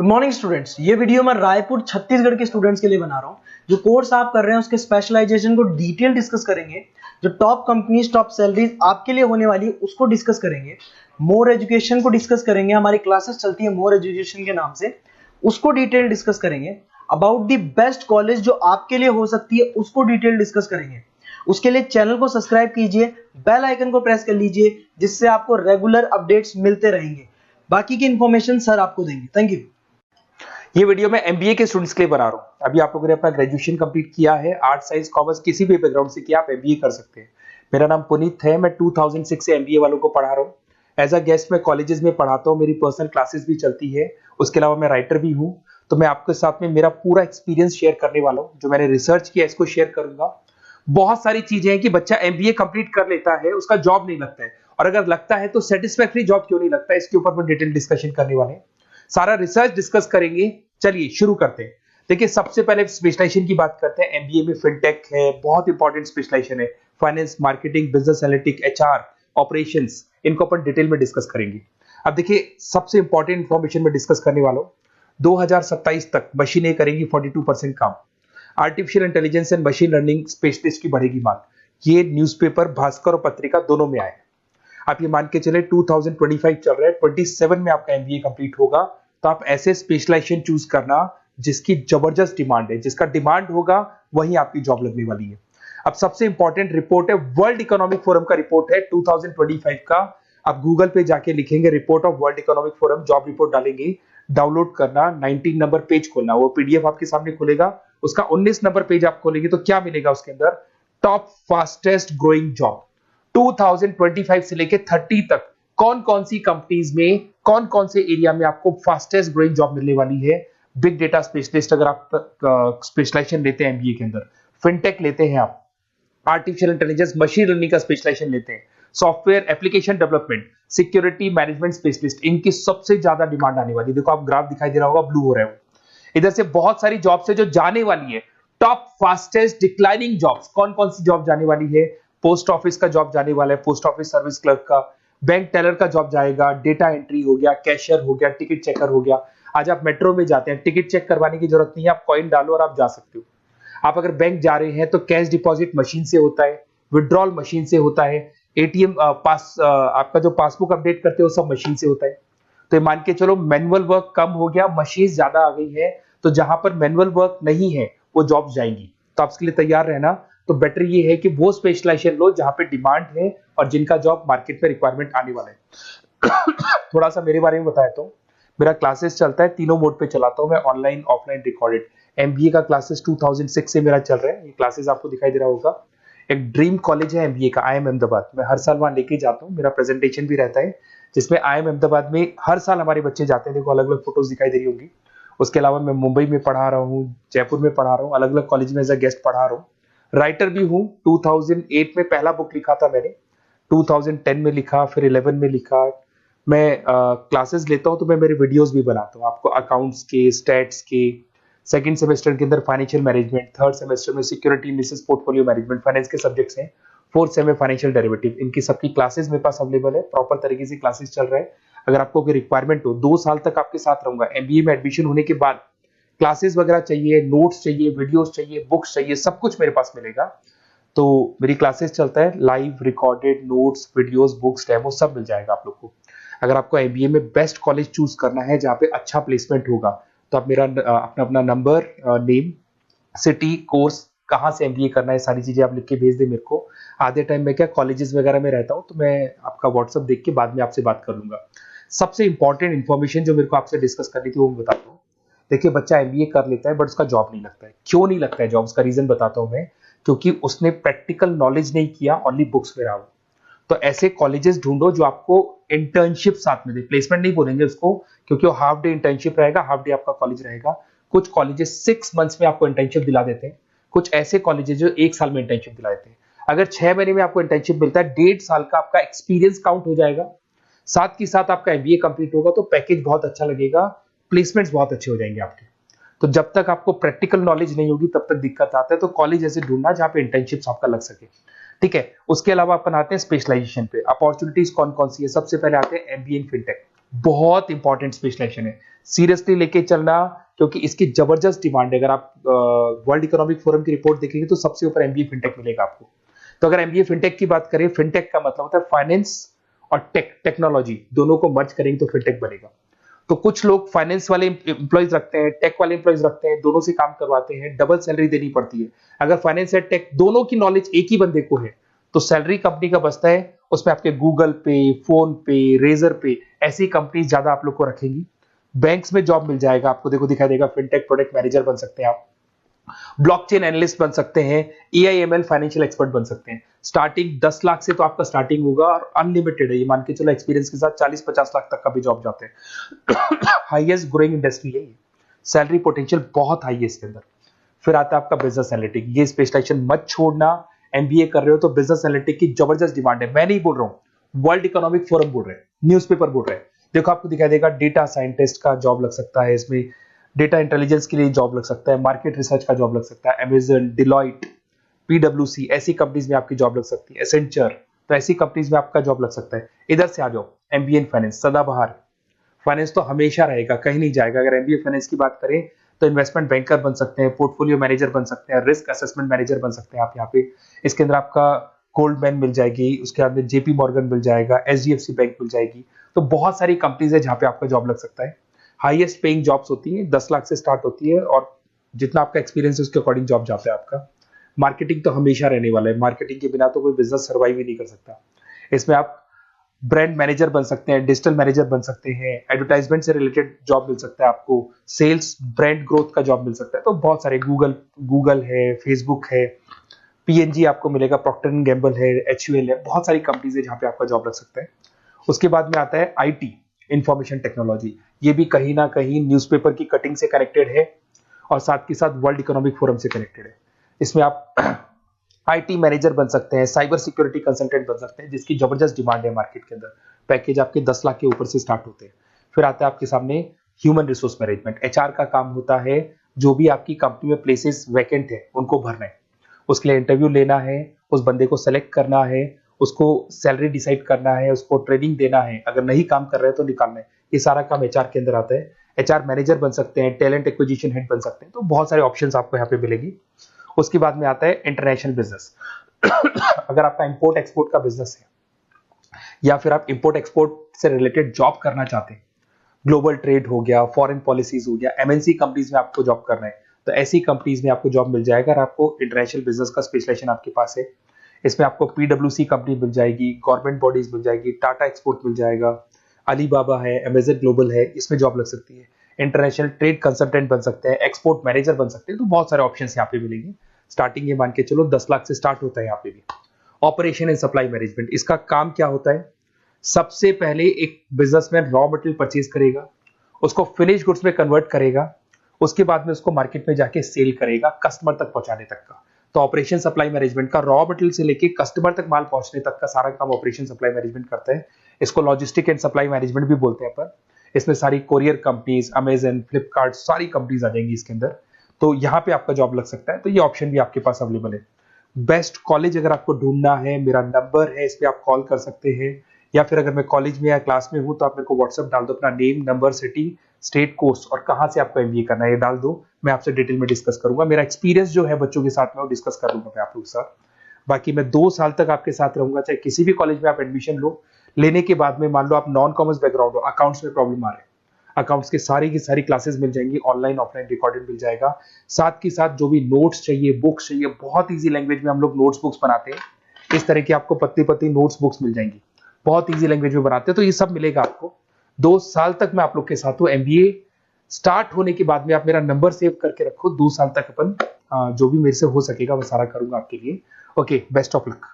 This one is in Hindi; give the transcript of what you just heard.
Good morning students. ये वीडियो मैं रायपुर छत्तीसगढ़ के स्टूडेंट्स के लिए बना रहा हूँ। जो कोर्स आप कर रहे हैं उसके स्पेशलाइजेशन को डिटेल डिस्कस करेंगे। जो टॉप कंपनीज टॉप सैलरीज आपके लिए होने वाली है उसको डिस्कस करेंगे। मोर एजुकेशन को डिस्कस करेंगे। हमारी क्लासेस चलती है मोर एजुकेशन के नाम से, उसको डिटेल डिस्कस करेंगे। अबाउट द बेस्ट कॉलेज जो आपके लिए हो सकती है उसको डिटेल डिस्कस करेंगे। उसके लिए चैनल को सब्सक्राइब कीजिए, बेल आइकन को प्रेस कर लीजिए, जिससे आपको रेगुलर अपडेट्स मिलते रहेंगे। बाकी की इंफॉर्मेशन सर आपको देंगे। Thank you. ये वीडियो मैं एमबीए के स्टूडेंट्स के लिए बना रहा हूँ। अभी आप लोगों ने अपना ग्रेजुएशन कंप्लीट किया है, आर्ट साइंस कॉमर्स किसी भी बैकग्राउंड से किया, आप एमबीए कर सकते हैं। मेरा नाम पुनीत है, मैं 2006 से एमबीए वालों को पढ़ा रहा हूँ। एज अ गेस्ट मैं कॉलेजेस में पढ़ाता हूँ, मेरी पर्सनल क्लासेस भी चलती है। उसके अलावा मैं राइटर भी हूँ। तो मैं आपके साथ में मेरा पूरा एक्सपीरियंस शेयर करने वाला हूँ। जो मैंने रिसर्च किया इसको शेयर करूंगा। बहुत सारी चीजें हैं कि बच्चा एमबीए कंप्लीट कर लेता है, उसका जॉब नहीं लगता है, और अगर लगता है तो सेटिस्फैक्टरी जॉब क्यों नहीं लगता है, इसके ऊपर मैं डिटेल डिस्कशन करने वाले हैं। सारा रिसर्च डिस्कस करेंगे। चलिए शुरू करते हैं। देखिए, सबसे पहले स्पेशलाइजेशन की बात करते हैं। एमबीए में फिनटेक है, बहुत इंपॉर्टेंट स्पेशलाइजेशन है। Finance, marketing, business analytic, HR, operations, इनको अपन डिटेल में डिस्कस करेंगे। अब देखिए, सबसे इंपॉर्टेंट इंफॉर्मेशन में डिस्कस करने वाला हूं। 2027 तक मशीनें करेंगी 42% काम। Artificial intelligence and machine learning specialist की बढ़ेगी मांग। ये न्यूज़पेपर भास्कर और पत्रिका दोनों में आए। आप ये मान के चले 2025 चल रहा है, 27 में आपका एमबीए कंप्लीट होगा। तो आप ऐसे स्पेशलाइजेशन चूज करना जिसकी जबरदस्त डिमांड है, जिसका डिमांड होगा वहीं आपकी जॉब लगने वाली है। अब सबसे इंपॉर्टेंट रिपोर्ट है, वर्ल्ड इकोनॉमिक फोरम का रिपोर्ट है 2025 का। आप गूगल पे जाके लिखेंगे report of world economic forum, job report डालेंगे, डाउनलोड करना, 19 नंबर पेज खोलना, वो पीडीएफ आपके सामने खुलेगा। उसका 19 नंबर पेज आप खोलेंगे तो क्या मिलेगा उसके अंदर? टॉप फास्टेस्ट ग्रोइंग जॉब 2025 से लेके 30 तक कौन कौन सी कंपनीज में, कौन कौन से एरिया में आपको फास्टेस्ट ग्रोइंग जॉब मिलने वाली है। बिग डेटा स्पेशलिस्ट अगर आप स्पेशलाइजेशन लेते हैं एमबीए के अंदर, फिनटेक लेते हैं आप, आर्टिफिशियल इंटेलिजेंस मशीन लर्निंग का स्पेशलाइजेशन लेते हैं, software application development, security management specialist, इनकी सबसे ज्यादा डिमांड आने वाली है। देखो, आप ग्राफ दिखाई दे रहा होगा, ब्लू हो रहा है। इधर से बहुत सारी जॉब्स है जो जाने वाली है। टॉप फास्टेस्ट डिक्लाइनिंग जॉब्स, कौन कौन सी जॉब जाने वाली है? पोस्ट ऑफिस का जॉब जाने वाला है, पोस्ट ऑफिस सर्विस क्लर्क का, बैंक टेलर का जॉब जाएगा, डेटा एंट्री हो गया, कैशियर हो गया, टिकट चेकर हो गया। आज आप मेट्रो में जाते हैं, टिकट चेक करवाने की जरूरत नहीं है, आप कॉइन डालो और आप जा सकते हो। आप अगर बैंक जा रहे हैं तो कैश डिपॉजिट मशीन से होता है, विड्रॉल मशीन से होता है, एटीएम आपका जो पासबुक अपडेट करते हो सब मशीन से होता है। तो ये मान के चलो मैनुअल वर्क कम हो गया, मशीन ज्यादा आ गई है। तो जहां पर मैनुअल वर्क नहीं है वो जॉब जाएंगी। तो आप इसके लिए तैयार रहना। तो बेटर ये है कि वो स्पेशलाइजेशन लो जहां पे डिमांड है और जिनका जॉब मार्केट में रिक्वायरमेंट आने वाला है। थोड़ा सा मेरे बारे में बताया तो मेरा क्लासेस चलता है, तीनों मोड पे चलाता हूं मैं, ऑनलाइन, ऑफलाइन, रिकॉर्डेड। एमबीए का क्लासेस 2006 से मेरा चल रहा है। ये क्लासेस आपको दिखाई दे रहा होगा। एक ड्रीम कॉलेज है एमबीए का, IIM अहमदाबाद। मैं हर साल वहां लेके जाता हूँ, मेरा प्रेजेंटेशन भी रहता है, जिसमें IIM अहमदाबाद में हर साल हमारे बच्चे जाते हैं। देखो, अलग अलग फोटोज दिखाई दे रही होंगी। उसके अलावा मैं मुंबई में पढ़ा रहा हूँ, जयपुर में पढ़ा रहा हूँ, अलग अलग कॉलेज में एज अ गेस्ट पढ़ा रहा हूँ। राइटर भी हूँ। 2008 में पहला बुक लिखा था मैंने, 2010 में लिखा, फिर 11 में लिखा। मैं क्लासेस लेता हूँ तो मैं मेरे वीडियोस भी बनाता हूँ आपको, अकाउंट्स के, स्टैट्स के। सेकंड सेमेस्टर के अंदर फाइनेंशियल मैनेजमेंट, थर्ड सेमेस्टर में security analysis, portfolio management, finance के सब्जेक्ट्स हैं। फोर्थ सेम में फाइनेंशियल डेरिवेटिव। इनकी सबकी क्लासेस मेरे पास अवेलेबल है, प्रॉपर तरीके से क्लासेस चल रहा है। अगर आपको कोई रिक्वायरमेंट हो, 2 साल तक आपके साथ रहूंगा। एमबीए में एडमिशन होने के बाद क्लासेस वगैरह चाहिए, नोट्स चाहिए, वीडियोस चाहिए, बुक्स चाहिए, सब कुछ मेरे पास मिलेगा। तो मेरी क्लासेस चलता है, live, recorded, notes, videos, books, demo सब मिल जाएगा आप लोग को। अगर आपको एमबीए में बेस्ट कॉलेज चूज करना है जहाँ पे अच्छा प्लेसमेंट होगा, तो आप मेरा अपना नंबर, नेम, सिटी, कोर्स, कहाँ से एमबीए करना है, सारी चीजें आप लिख के भेज दे मेरे को। आधे टाइम में क्या कॉलेजेस वगैरह में रहता हूँ, तो मैं आपका व्हाट्सअप देख के बाद में आपसे बात कर लूंगा। सबसे इंपॉर्टेंट इन्फॉर्मेशन जो मेरे को आपसे डिस्कस करनी थी वो मैं बताता हूँ। देखिए, बच्चा एमबीए कर लेता है बट उसका जॉब नहीं लगता है। क्यों नहीं लगता है जॉब? उसका रीजन बताता हूँ मैं। क्योंकि उसने प्रैक्टिकल नॉलेज नहीं किया, ओनली बुक्स में रहा हो। तो ऐसे कॉलेजेस ढूंढो जो आपको इंटर्नशिप साथ में दे। प्लेसमेंट नहीं बोलेंगे उसको, क्योंकि वो हाफ डे इंटर्नशिप रहेगा, हाफ डे आपका कॉलेज रहेगा। कुछ कॉलेजेस 6 मंथ्स में आपको इंटर्नशिप दिला देते हैं, कुछ ऐसे कॉलेजेस जो 1 साल में इंटर्नशिप दिला देते हैं। अगर 6 महीने में आपको इंटर्नशिप मिलता है, 1.5 साल का आपका एक्सपीरियंस काउंट हो जाएगा। साथ के साथ आपका एमबीए कंप्लीट होगा तो पैकेज बहुत अच्छा लगेगा, प्लेसमेंट्स बहुत अच्छे हो जाएंगे आपके। तो जब तक आपको प्रैक्टिकल नॉलेज नहीं होगी तब तक दिक्कत आता है। तो कॉलेज ऐसे ढूंढना जहां पे इंटर्नशिप्स आपका लग सके, ठीक है। उसके अलावा अपन आते हैं स्पेशलाइजेशन पे। अपॉर्चुनिटीज कौन कौन सी है? सबसे पहले आते हैं एमबीए इन फिनटेक। बहुत इंपॉर्टेंट स्पेशलाइजेशन है, सीरियसली लेके चलना, क्योंकि इसकी जबरदस्त डिमांड है। अगर आप वर्ल्ड इकोनॉमिक फोरम की रिपोर्ट देखेंगे तो सबसे ऊपर एमबीए फिनटेक मिलेगा आपको। तो अगर एमबीए फिनटेक की बात करें, फिनटेक का मतलब होता है फाइनेंस और टेक्नोलॉजी, दोनों को मर्ज करेंगे तो फिनटेक बनेगा। तो कुछ लोग फाइनेंस वाले एम्प्लॉइज रखते हैं, टेक वाले एम्प्लॉइज रखते हैं, दोनों से काम करवाते हैं, डबल सैलरी देनी पड़ती है। अगर फाइनेंस या टेक दोनों की नॉलेज एक ही बंदे को है तो सैलरी कंपनी का बचता है, उसमें आपके गूगल पे, फोन पे, रेजर पे, ऐसी कंपनी ज्यादा आप लोग को रखेंगी। बैंक्स में जॉब मिल जाएगा आपको, देखो दिखाई देगा, फिनटेक प्रोडक्ट मैनेजर बन सकते हैं आप, ब्लॉकचेन एनालिस्ट बन सकते हैं, एआईएमएल फाइनेंशियल एक्सपर्ट बन सकते हैं। स्टार्टिंग 10 लाख से तो आपका स्टार्टिंग होगा और अनलिमिटेड है, ये मान के चलो एक्सपीरियंस के साथ 40-50 लाख तक का भी जॉब जाते हैं। हाईएस्ट ग्रोइंग इंडस्ट्री है ये, सैलरी पोटेंशियल बहुत हाई है इसके अंदर। फिर आता है आपका बिजनेस एनालिटिक, ये स्पेशलाइजेशन मत छोड़ना। एमबीए कर रहे हो तो बिजनेस एनालिटिक की जबरदस्त डिमांड है। मैं नहीं बोल रहा हूं, वर्ल्ड इकोनॉमिक फोरम बोल रहे हैं, न्यूज़पेपर बोल रहे हैं। देखो आपको दिखाई देगा, डेटा साइंटिस्ट का जॉब लग सकता है इसमें, डेटा इंटेलिजेंस के लिए जॉब लग सकता है, मार्केट रिसर्च का जॉब लग सकता है, अमेजन, डिलॉइट, पीडब्ल्यूसी, ऐसी कंपनीज में आपकी जॉब लग सकती है, एसेंचर, तो ऐसी कंपनीज में आपका जॉब लग सकता है। इधर से आ जाओ, एमबीए इन फाइनेंस सदाबहार, फाइनेंस तो हमेशा रहेगा, कहीं नहीं जाएगा। अगर एमबीए फाइनेंस की बात करें तो इन्वेस्टमेंट बैंकर बन सकते हैं, पोर्टफोलियो मैनेजर बन सकते हैं, रिस्क असेसमेंट मैनेजर बन सकते हैं आप यहाँ पे। इसके अंदर आपका गोल्डमैन मिल जाएगी, उसके बाद में जेपी मॉर्गन मिल जाएगा, एचडीएफसी बैंक मिल जाएगी। तो बहुत सारी कंपनीज है जहाँ पे आपका जॉब लग सकता है। हाईएस्ट पेइंग जॉब्स होती है, 10 लाख से स्टार्ट होती है, और जितना आपका एक्सपीरियंस है उसके अकॉर्डिंग जॉब जाता है आपका। मार्केटिंग तो हमेशा रहने वाला है, मार्केटिंग के बिना तो कोई बिजनेस सर्वाइव ही नहीं कर सकता। इसमें आप ब्रांड मैनेजर बन सकते हैं, डिजिटल मैनेजर बन सकते हैं, एडवर्टाइजमेंट से रिलेटेड जॉब मिल सकता है आपको, सेल्स ब्रांड ग्रोथ का जॉब मिल सकता है। तो बहुत सारे, गूगल है, फेसबुक है, पीएनजी आपको मिलेगा, प्रॉक्टर एंड गैम्बल है, एचयूएल है, बहुत सारी कंपनीज है जहां पे आपका जॉब लग सकता है। उसके बाद में आता है आईटी, इंफॉर्मेशन टेक्नोलॉजी, ये भी कहीं ना कहीं न्यूज़पेपर की कटिंग से कनेक्टेड है और साथ के साथ वर्ल्ड इकोनॉमिक फोरम से कनेक्टेड है। इसमें आप आईटी मैनेजर बन सकते हैं, साइबर सिक्योरिटी कंसल्टेंट बन सकते हैं, जिसकी जबरदस्त डिमांड है मार्केट के अंदर। पैकेज आपके 10 लाख के ऊपर से स्टार्ट होते हैं। फिर आता है आपके सामने ह्यूमन रिसोर्स मैनेजमेंट, एचआर का काम होता है, जो भी आपकी कंपनी में प्लेसेस वैकेंट है उनको भरना है, उसके लिए इंटरव्यू लेना है, उस बंदे को सेलेक्ट करना है, उसको सैलरी डिसाइड करना है, उसको ट्रेनिंग देना है, अगर नहीं काम कर रहे हैं तो निकालना है। ये सारा काम एचआर के अंदर आता है। एचआर मैनेजर बन सकते हैं, टैलेंट एक्विजिशन हेड बन सकते हैं, तो बहुत सारे ऑप्शंस आपको यहाँ पे मिलेगी। उसके बाद में आता है इंटरनेशनल बिजनेस। अगर आपका इंपोर्ट एक्सपोर्ट का बिजनेस है या फिर आप इंपोर्ट एक्सपोर्ट से रिलेटेड जॉब करना चाहते हैं, ग्लोबल ट्रेड हो गया, फॉरेन पॉलिसीज हो गया, एमएनसी कंपनीज में आपको जॉब करना है, तो ऐसी कंपनीज में आपको जॉब मिल जाएगा। अगर आपको इंटरनेशनल बिजनेस का स्पेशलाइजेशन आपके पास है, इसमें आपको पीडब्ल्यूसी कंपनी मिल जाएगी, गवर्नमेंट बॉडीज मिल जाएगी, टाटा एक्सपोर्ट मिल जाएगा, अलीबाबा है, अमेजन ग्लोबल है, इसमें जॉब लग सकती है। इंटरनेशनल ट्रेड कंसल्टेंट बन सकते हैं, एक्सपोर्ट मैनेजर बन सकते हैं, तो बहुत सारे ऑप्शन यहाँ पे मिलेंगे। स्टार्टिंग ये मान के चलो 10 लाख से स्टार्ट होता है यहाँ पे भी। ऑपरेशन एंड सप्लाई मैनेजमेंट, इसका काम क्या होता है? सबसे पहले एक बिजनेसमैन रॉ मटेरियल परचेज करेगा, उसको फिनिश गुड्स में कन्वर्ट करेगा, उसके बाद में उसको मार्केट में जाके सेल करेगा कस्टमर तक पहुंचाने तक का। तो ऑपरेशन सप्लाई मैनेजमेंट का रॉ मटेरियल से लेके कस्टमर तक माल पहुंचने तक का सारा काम ऑपरेशन सप्लाई मैनेजमेंट करता है। इसको लॉजिस्टिक एंड सप्लाई मैनेजमेंट भी बोलते हैं अपन। इसमें सारी कोरियर कंपनीज, अमेजन, फ्लिपकार्ट, सारी कंपनीज आ जाएंगी इसके अंदर। तो यहाँ पे आपका जॉब लग सकता है, तो ये ऑप्शन भी आपके पास अवेलेबल है। बेस्ट कॉलेज अगर आपको ढूंढना है, मेरा नंबर है, इस पे आप कॉल कर सकते हैं, या फिर अगर मैं कॉलेज में या क्लास में हूं तो आप मेरे को व्हाट्सएप डाल दो, अपना name, number, city, state, course और कहां से आपको एमबीए करना है ये डाल दो। मैं आपसे डिटेल में डिस्कस करूंगा, मेरा एक्सपीरियंस जो है बच्चों के साथ में वो डिस्कस कर लूंगा मैं आप लोगों के साथ। बाकी मैं 2 साल तक आपके साथ रहूंगा, चाहे किसी भी कॉलेज में आप एडमिशन लो। लेने के बाद में मान लो आप नॉन कॉमर्स बैकग्राउंड हो, अकाउंट्स में प्रॉब्लम आ रहा है, अकाउंट्स की सारी क्लासेस मिल जाएंगी, ऑनलाइन ऑफलाइन रिकॉर्डेड मिल जाएगा। साथ के साथ जो भी नोट्स चाहिए, बुक्स चाहिए, बहुत इजी लैंग्वेज में हम लोग नोट्स बुक्स बनाते हैं। इस तरह की आपको पतली पतली नोट्स बुक्स मिल जाएंगी, बहुत इजी लैंग्वेज में बनाते हैं। तो ये सब मिलेगा आपको। 2 साल तक मैं आप लोग के साथ हूँ। एमबीए स्टार्ट होने के बाद में आप मेरा नंबर सेव करके रखो, 2 साल तक अपन जो भी मेरे से हो सकेगा वो सारा करूंगा आपके लिए। Okay, best of luck.